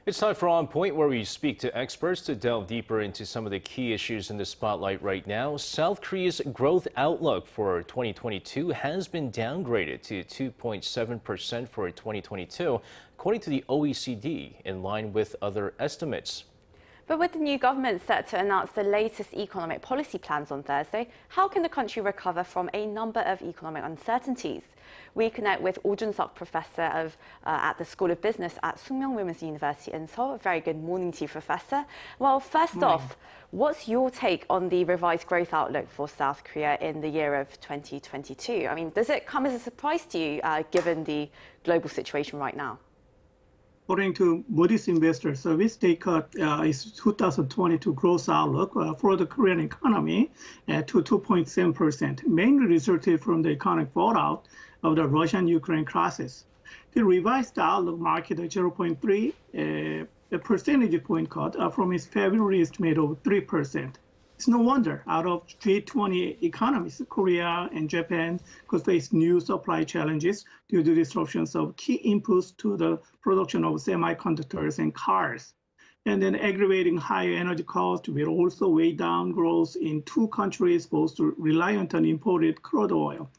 It's time for On Point, where we speak to experts to delve deeper into some of the key issues in the spotlight right now. South Korea's growth outlook for 2022 has been downgraded to 2.7% for 2022, according to the OECD, in line with other estimates. But with the new government set to announce the latest economic policy plans on Thursday, how can the country recover from a number of economic uncertainties? We connect with Oh Joon-seok, professor at the School of Business at Sookmyung Women's University in Seoul. Very good morning to you, Professor. Well, first off, what's your take on the revised growth outlook for South Korea in the year of 2022? I mean, does it come as a surprise to you, given the global situation right now? According to Moody's Investor Service, they cut its 2022 growth outlook for the Korean economy to 2.7%, mainly resulted from the economic fallout of the Russian-Ukraine crisis. The revised outlook marked a 0.3 percentage point cut from its February estimate of 3%. It's no wonder out of G20 economies, Korea and Japan could face new supply challenges due to disruptions of key inputs to the production of semiconductors and cars. And then aggravating higher energy costs will also weigh down growth in two countries both reliant on imported crude oil.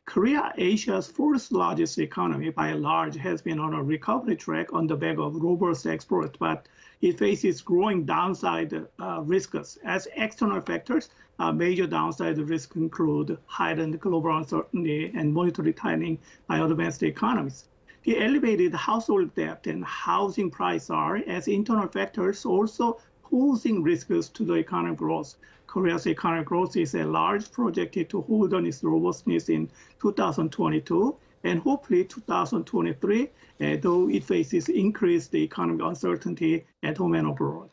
Korea, Asia's fourth largest economy by and large, has been on a recovery track on the back of robust exports, but it faces growing downside risks. As external factors, major downside risks include heightened global uncertainty and monetary tightening by advanced economies. The elevated household debt and housing price are, as internal factors, also posing risks to the economic growth. Korea's economic growth is at large projected to hold on its robustness in 2022 and hopefully 2023, though it faces increased economic uncertainty at home and abroad.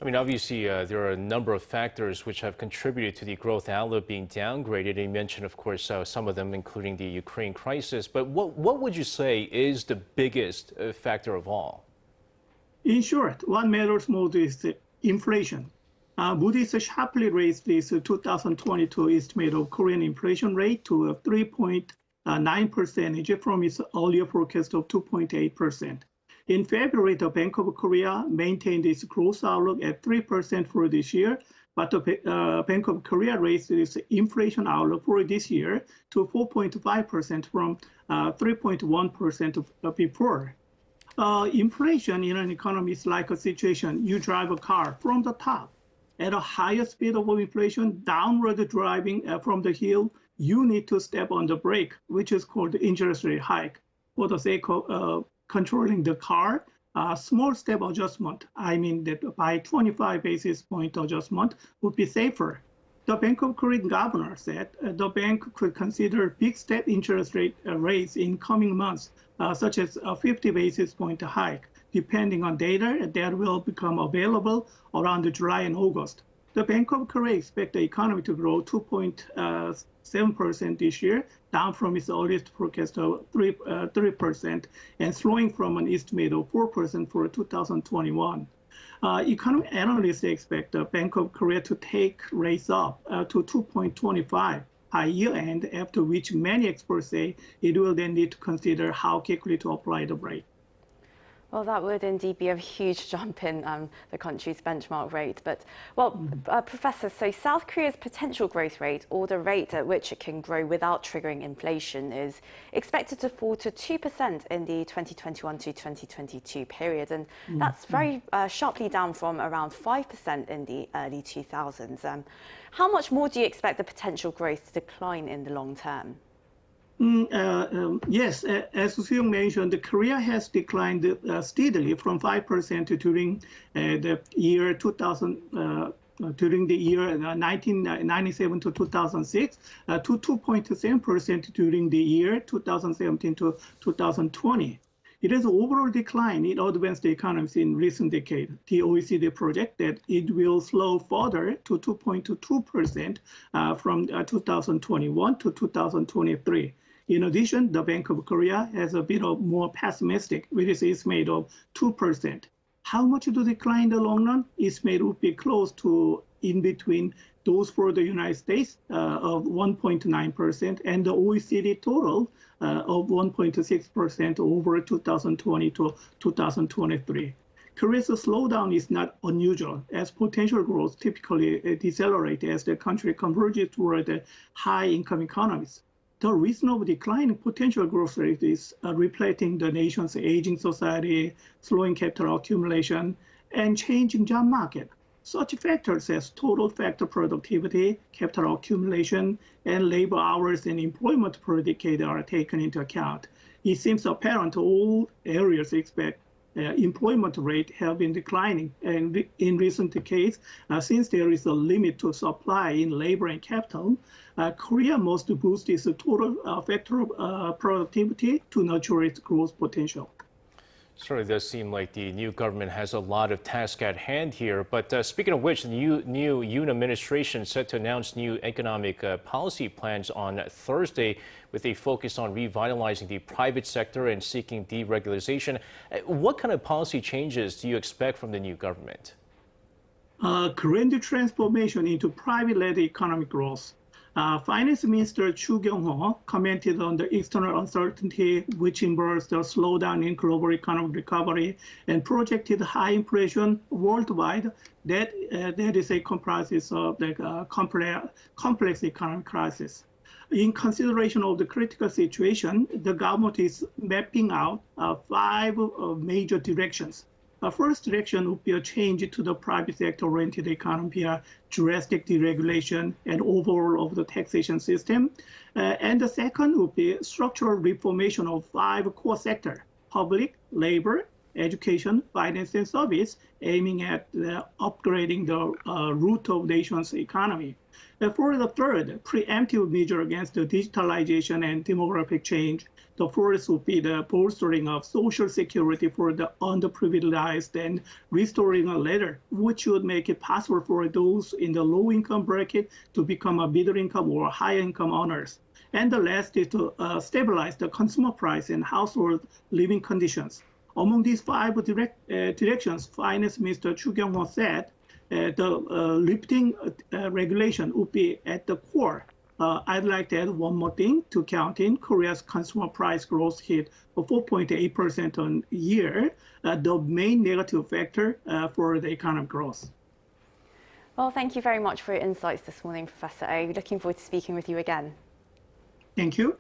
I mean, obviously, there are a number of factors which have contributed to the growth outlook being downgraded. And you mentioned, of course, some of them, including the Ukraine crisis. But what would you say is the biggest factor of all? In short, what matters most is inflation. Moody's sharply raised its 2022 estimate of Korean inflation rate to 3.9% from its earlier forecast of 2.8%. In February, the Bank of Korea maintained its growth outlook at 3% for this year, but the Bank of Korea raised its inflation outlook for this year to 4.5% from 3.1% before. Inflation in an economy is like a situation you drive a car from the top. At a higher speed of inflation, downward driving from the hill, you need to step on the brake, which is called the interest rate hike. For the sake of controlling the car, small step adjustment, I mean that by 25 basis point adjustment would be safer. The Bank of Korea governor said the bank could consider big step interest rate raise in coming months, such as a 50 basis point hike, depending on data that will become available around July and August. The Bank of Korea expects the economy to grow 2.7% this year, down from its earliest forecast of 3%, and slowing from an estimate of 4% for 2021. Economic analysts expect the Bank of Korea to take rates up to 2.25 by year end, after which many experts say it will then need to consider how quickly to apply the brake. Well, that would indeed be a huge jump in the country's benchmark rate. But, Professor, so South Korea's potential growth rate, or the rate at which it can grow without triggering inflation, is expected to fall to 2% in the 2021 to 2022 period. And that's very sharply down from around 5% in the early 2000s. How much more do you expect the potential growth to decline in the long term? Yes, as Sookmyung mentioned, Korea has declined steadily from 5% during the year 2000, during the year 1997 to 2006, to 2.7% during the year 2017 to 2020. It has overall declined in advanced economies in recent decades. The OECD projects that it will slow further to 2.2% from 2021 to 2023. In addition, the Bank of Korea has a bit of more pessimistic, which is estimate of 2%. How much to decline in the long run? Estimate would be close to in between those for the United States of 1.9%, and the OECD total of 1.6% over 2020 to 2023. Korea's slowdown is not unusual, as potential growth typically decelerates as the country converges toward high-income economies. The reason of declining potential growth rate is reflecting the nation's aging society, slowing capital accumulation, and changing job market. Such factors as total factor productivity, capital accumulation, and labor hours and employment per decade are taken into account. It seems apparent all areas expect employment rate have been declining in recent decades. Since there is a limit to supply in labor and capital, Korea must boost its total factor productivity to nurture its growth potential. Certainly does seem like the new government has a lot of tasks at hand here. But speaking of which, the new Yoon administration set to announce new economic policy plans on Thursday with a focus on revitalizing the private sector and seeking deregulation. What kind of policy changes do you expect from the new government? Grand transformation into private-led economic growth. Finance Minister Chu Kyung-ho commented on the external uncertainty, which involves the slowdown in global economic recovery and projected high inflation worldwide. That is a comprises of the complex economic crisis. In consideration of the critical situation, the government is mapping out 5 major directions. The first direction would be a change to the private sector-oriented economy via drastic deregulation and overhaul of the taxation system. And the second would be structural reformation of 5 core sectors: public, labor, education, finance, and service, aiming at upgrading the root of the nation's economy. For the third, preemptive measure against the digitalization and demographic change. The fourth would be the bolstering of social security for the underprivileged and restoring a ladder, which would make it possible for those in the low-income bracket to become a middle-income or high-income earners. And the last is to stabilize the consumer price and household living conditions. Among these 5 directions, Finance Minister Chu Kyung-ho said the lifting regulation would be at the core. I'd like to add one more thing to count in. Korea's consumer price growth hit 4.8% on year, the main negative factor for the economic growth. Well, thank you very much for your insights this morning, Professor Oh. Looking forward to speaking with you again. Thank you.